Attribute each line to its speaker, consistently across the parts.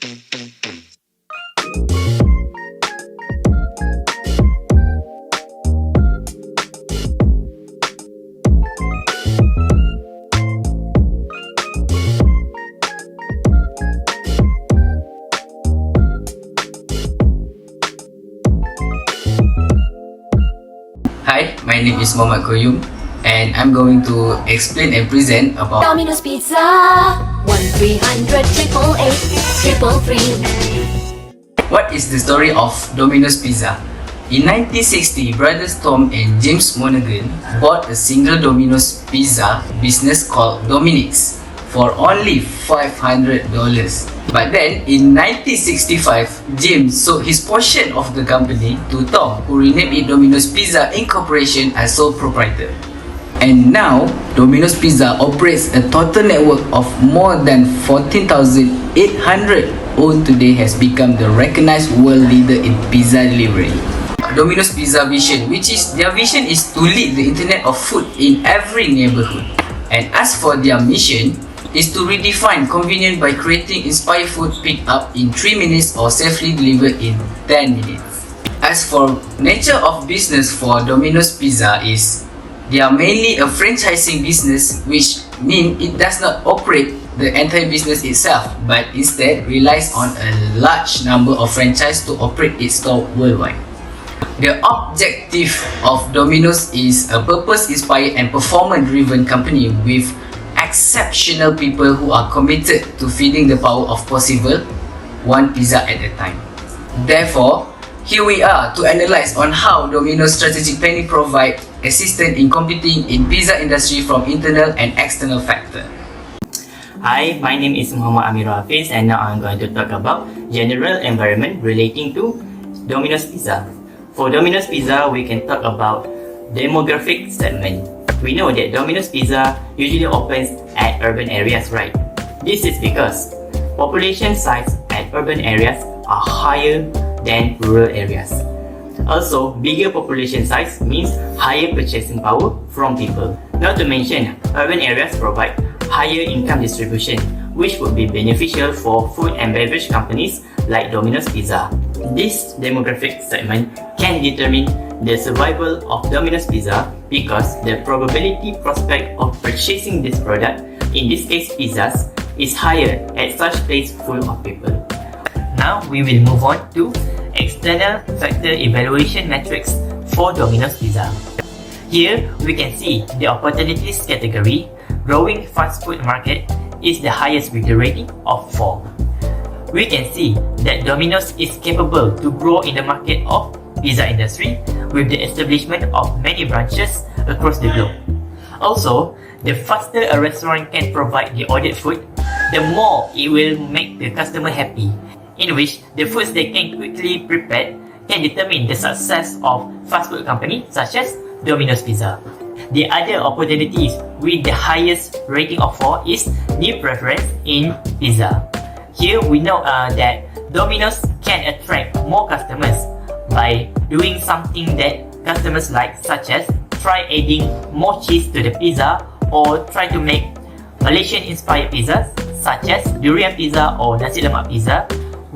Speaker 1: Hi, my name is QAYYUM and I'm going to explain and present about
Speaker 2: Domino's Pizza 1300 888
Speaker 1: what is the story of Domino's Pizza. In 1960, brothers Tom and James Monaghan bought a single Domino's Pizza business called Domino'S for only $500. But then, in 1965, James sold his portion of the company to Tom, who renamed it Domino's Pizza Incorporation as sole proprietor. And now, Domino's Pizza operates a total network of more than 14,800, owned today has become the recognized world leader in pizza delivery. Domino's Pizza vision, their vision is to lead the internet of food in every neighborhood. And as for their mission, is to redefine convenience by creating inspired food picked up in 3 minutes or safely delivered in 10 minutes. As for nature of business for Domino's Pizza is, they are mainly a franchising business, which means it does not operate the entire business itself, but instead relies on a large number of franchises to operate its store worldwide. The objective of Domino's is a purpose-inspired and performance-driven company with exceptional people who are committed to feeding the power of possible, one pizza at a time. Therefore, here we are to analyze on how Domino's strategic planning provide assistance in competing in pizza industry from internal and external factors.
Speaker 3: Hi, my name is AMIRUL and now I'm going to talk about general environment relating to Domino's Pizza. For Domino's Pizza, we can talk about demographic segment. We know that Domino's Pizza usually opens at urban areas, right? This is because population size at urban areas are higher than rural areas. Also, bigger population size means higher purchasing power from people. Not to mention, urban areas provide higher income distribution, which would be beneficial for food and beverage companies like Domino's Pizza. This demographic segment can determine the survival of Domino's Pizza because the probability prospect of purchasing this product, in this case pizzas, is higher at such place full of people. Now we will move on to external factor evaluation metrics for Domino's Pizza. Here we can see the opportunities category, growing fast food market, is the highest with the rating of 4. We can see that Domino's is capable to grow in the market of pizza industry with the establishment of many branches across the globe. Also, the faster a restaurant can provide the ordered food, the more it will make the customer happy, in which the foods they can quickly prepare can determine the success of fast food companies such as Domino's Pizza. The other opportunities with the highest rating of 4 is new preference in pizza. Here we know that Domino's can attract more customers by doing something that customers like, such as try adding more cheese to the pizza or try to make Malaysian inspired pizzas such as durian pizza or nasi lemak pizza,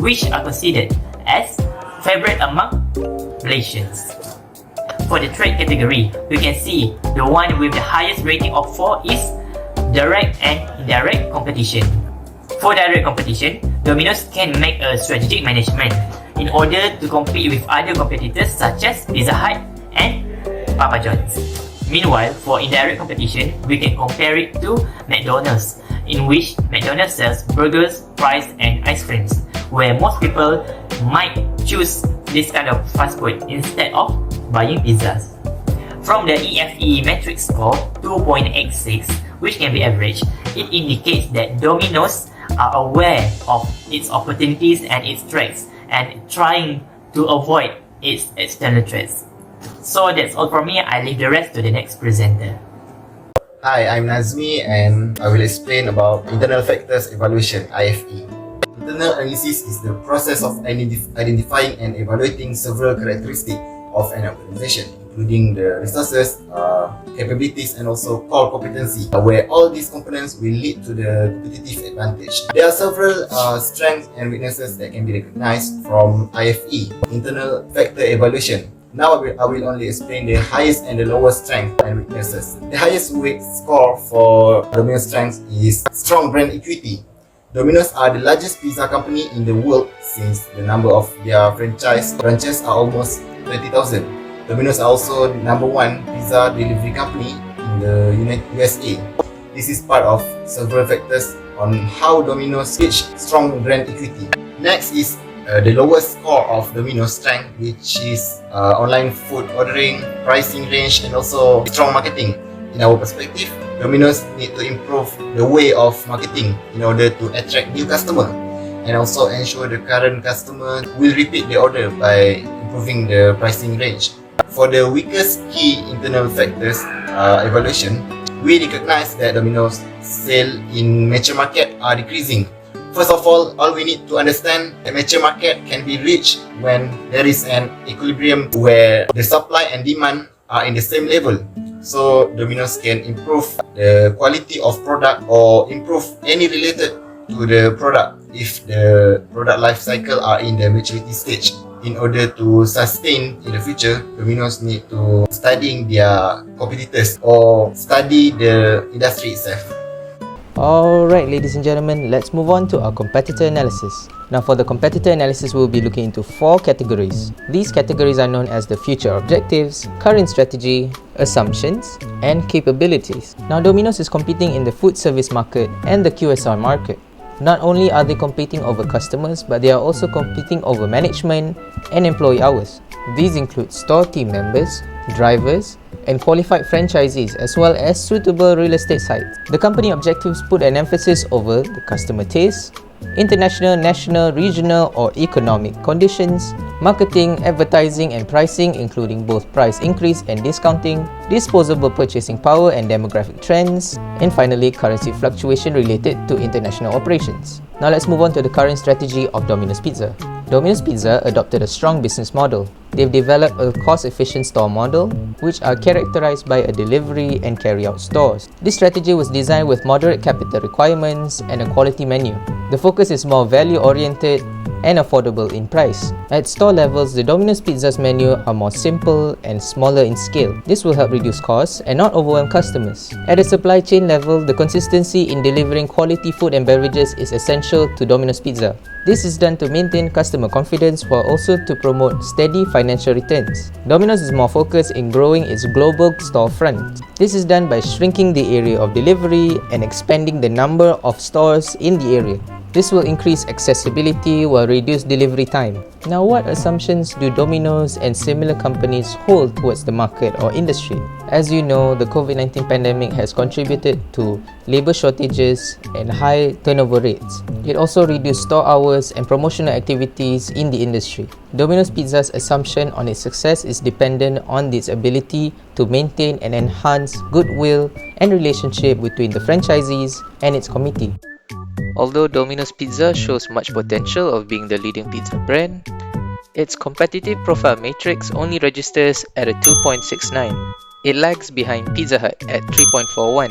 Speaker 3: which are considered as favorite among Malaysians. For the trade category, we can see the one with the highest rating of 4 is direct and indirect competition. For direct competition, Domino's can make a strategic management in order to compete with other competitors such as Pizza Hut and Papa John's. Meanwhile, for indirect competition, we can compare it to McDonald's, in which McDonald's sells burgers, fries and ice creams, where most people might choose this kind of fast food instead of buying pizzas. From the EFE metric score 2.86, which can be averaged, it indicates that Domino's are aware of its opportunities and its threats and trying to avoid its external threats. So that's all from me. I leave the rest to the next presenter.
Speaker 4: Hi, I'm NAZMI and I will explain about internal factors evaluation, IFE. Internal analysis is the process of identifying and evaluating several characteristics of an organization, including the resources, capabilities, and also core competency, where all these components will lead to the competitive advantage. There are several strengths and weaknesses that can be recognized from IFE, internal factor evaluation. Now I will only explain the highest and the lowest strengths and weaknesses. The highest weight score for Domino's strengths is strong brand equity. Domino's are the largest pizza company in the world since the number of their franchise branches are almost 20,000. Domino's are also the #1 pizza delivery company in the USA. This is part of several factors on how Domino's reach strong brand equity. Next is the lowest score of Domino's strength, which is online food ordering, pricing range, and also strong marketing. In our perspective, Domino's need to improve the way of marketing in order to attract new customers and also ensure the current customer will repeat the order by improving the pricing range. For the weakest key internal factors evaluation, we recognize that Domino's sales in mature market are decreasing. First of all we need to understand that mature market can be reached when there is an equilibrium where the supply and demand are in the same level. So Domino's can improve the quality of product or improve any related to the product if the product life cycle are in the maturity stage. In order to sustain in the future, Domino's need to studying their competitors or study the industry itself.
Speaker 5: Alright, ladies and gentlemen, let's move on to our competitor analysis. Now for the competitor analysis, we'll be looking into 4 categories. These categories are known as the future objectives, current strategy, assumptions, and capabilities. Now Domino's is competing in the food service market and the QSR market. Not only are they competing over customers, but they are also competing over management and employee hours. These include store team members, drivers, and qualified franchisees, as well as suitable real estate sites. The company objectives put an emphasis over the customer taste, international, national, regional, or economic conditions, marketing, advertising, and pricing, including both price increase and discounting, disposable purchasing power and demographic trends, and finally, currency fluctuation related to international operations. Now let's move on to the current strategy of Domino's Pizza. Domino's Pizza adopted a strong business model. They've developed a cost-efficient store model, which are characterized by a delivery and carry-out stores. This strategy was designed with moderate capital requirements and a quality menu. The focus is more value-oriented and affordable in price. At store levels, the Domino's Pizza's menu are more simple and smaller in scale. This will help reduce costs and not overwhelm customers. At a supply chain level, the consistency in delivering quality food and beverages is essential to Domino's Pizza. This is done to maintain customer confidence while also to promote steady financial returns. Domino's is more focused in growing its global storefront. This is done by shrinking the area of delivery and expanding the number of stores in the area. This will increase accessibility while reduce delivery time. Now, what assumptions do Domino's and similar companies hold towards the market or industry? As you know, the COVID-19 pandemic has contributed to labor shortages and high turnover rates. It also reduced store hours and promotional activities in the industry. Domino's Pizza's assumption on its success is dependent on its ability to maintain and enhance goodwill and relationship between the franchisees and its committee. Although Domino's Pizza shows much potential of being the leading pizza brand, its competitive profile matrix only registers at a 2.69. It lags behind Pizza Hut at 3.41.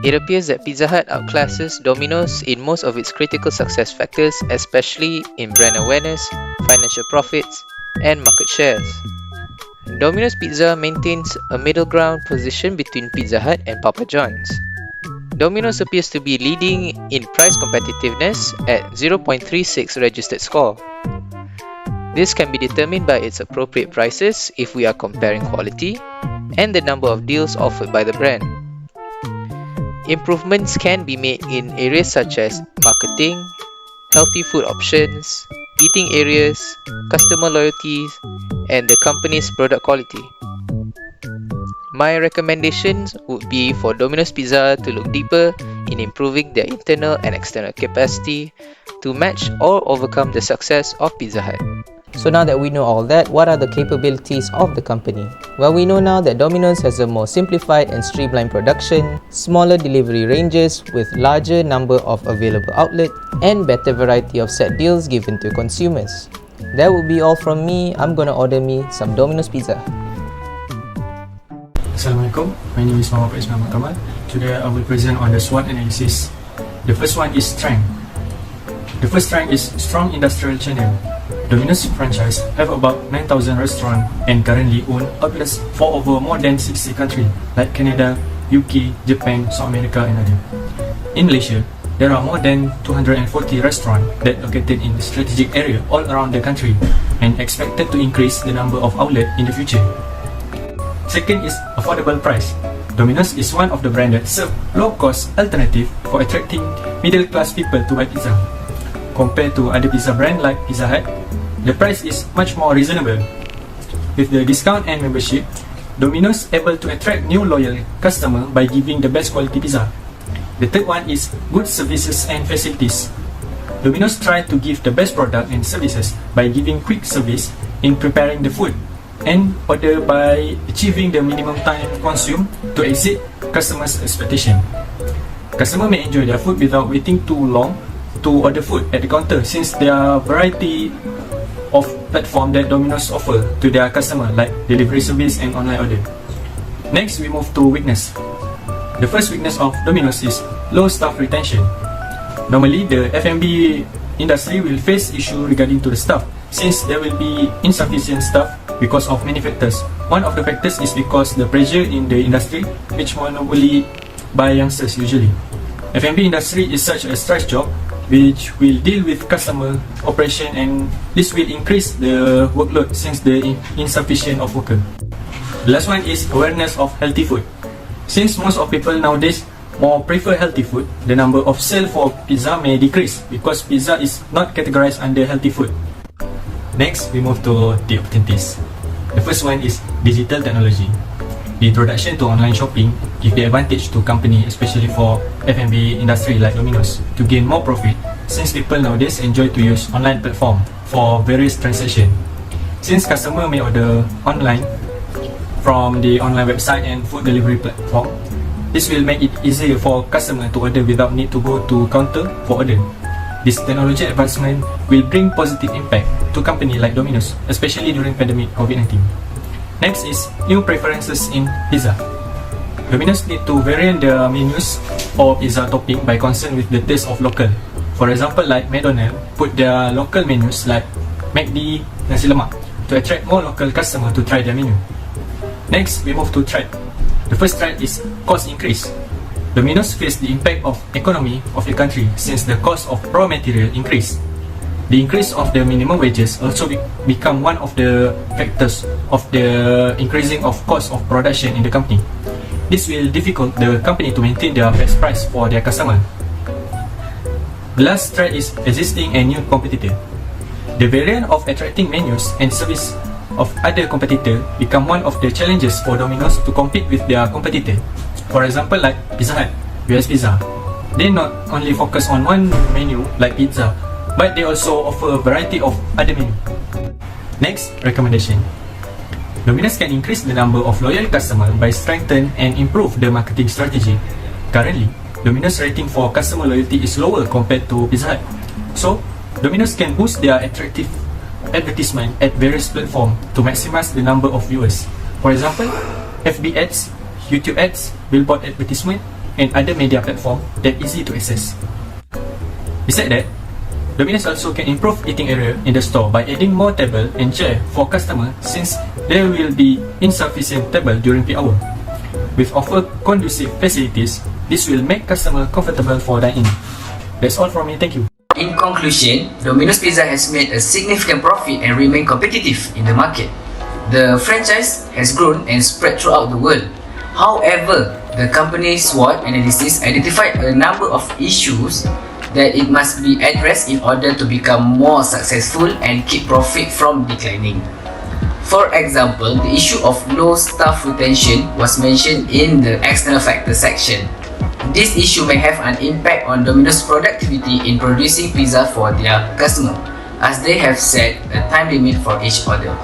Speaker 5: It appears that Pizza Hut outclasses Domino's in most of its critical success factors, especially in brand awareness, financial profits, and market shares. Domino's Pizza maintains a middle ground position between Pizza Hut and Papa John's. Domino's appears to be leading in price competitiveness at 0.36 registered score. This can be determined by its appropriate prices if we are comparing quality and the number of deals offered by the brand. Improvements can be made in areas such as marketing, healthy food options, eating areas, customer loyalties, and the company's product quality. My recommendations would be for Domino's Pizza to look deeper in improving their internal and external capacity to match or overcome the success of Pizza Hut. So now that we know all that, what are the capabilities of the company? Well, we know now that Domino's has a more simplified and streamlined production, smaller delivery ranges with larger number of available outlets, and better variety of set deals given to consumers. That would be all from me. I'm gonna order me some Domino's Pizza.
Speaker 6: Assalamualaikum, my name is Faisal KAMAL. Today I will present on the SWOT analysis. The first one is strength. The first strength is strong industrial channel. Domino's franchise have about 9,000 restaurants and currently own outlets for over more than 60 countries like Canada, UK, Japan, South America and others. In Malaysia, there are more than 240 restaurants that located in the strategic area all around the country and expected to increase the number of outlets in the future. Second is affordable price. Domino's is one of the brands that serve low-cost alternative for attracting middle-class people to buy pizza. Compared to other pizza brands like Pizza Hut, the price is much more reasonable. With the discount and membership, Domino's able to attract new loyal customers by giving the best quality pizza. The third one is good services and facilities. Domino's try to give the best product and services by giving quick service in preparing the food and order by achieving the minimum time consumed to exceed customers' expectation. Customer may enjoy their food without waiting too long to order food at the counter since there are variety of platform that Domino's offer to their customer like delivery service and online order. Next, we move to weakness. The first weakness of Domino's is low staff retention. Normally, the F&B industry will face issue regarding to the staff since there will be insufficient staff because of many factors. One of the factors is because the pressure in the industry, which monopoly by youngsters usually. F&B industry is such a stress job which will deal with customer operation and this will increase the workload since the insufficient of worker. The last one is awareness of healthy food. Since most of people nowadays more prefer healthy food, the number of sale for pizza may decrease because pizza is not categorized under healthy food. Next, we move to the opportunities. The first one is digital technology. The introduction to online shopping give the advantage to company, especially for F&B industry like Domino's, to gain more profit since people nowadays enjoy to use online platform for various transactions. Since customer may order online from the online website and food delivery platform, this will make it easier for customer to order without need to go to counter for order. This technology advancement will bring positive impact to company like Domino's, especially during pandemic COVID-19. Next is new preferences in pizza. Domino's need to vary their menus or pizza topping by concern with the taste of local. For example, like McDonald's put their local menus like MACD, nasi lemak to attract more local customer to try their menu. Next, we move to threat. The first threat is cost increase. Domino's face the impact of economy of the country since the cost of raw material increase. The increase of the minimum wages also become one of the factors of the increasing of cost of production in the company. This will difficult the company to maintain their best price for their customer. The last threat is existing and new competitor. The variant of attracting menus and service of other competitor become one of the challenges for Domino's to compete with their competitor. For example, like Pizza Hut, US Pizza. They not only focus on one menu like pizza, but they also offer a variety of other menus. Next, recommendation. Domino's can increase the number of loyal customers by strengthen and improve the marketing strategy. Currently, Domino's rating for customer loyalty is lower compared to Pizza Hut. So, Domino's can boost their attractive advertisement at various platforms to maximize the number of viewers. For example, FB ads, YouTube ads, billboard advertisement, and other media platforms that easy to access. Besides that, Domino's also can improve eating area in the store by adding more table and chair for customers since there will be insufficient table during peak hour. With offer conducive facilities, this will make customers comfortable for dining. That's all from me, thank you.
Speaker 1: In conclusion, Domino's Pizza has made a significant profit and remain competitive in the market. The franchise has grown and spread throughout the world. However, the company's SWOT analysis identified a number of issues that it must be addressed in order to become more successful and keep profit from declining. For example, the issue of low staff retention was mentioned in the external factors section. This issue may have an impact on Domino's productivity in producing pizza for their customer, as they have set a time limit for each order.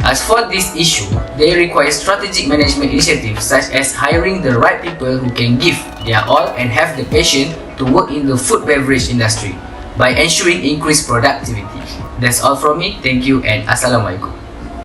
Speaker 1: As for this issue, they require strategic management initiatives such as hiring the right people who can give their all and have the patience to work in the food beverage industry by ensuring increased productivity. That's all from me. Thank you and Assalamualaikum.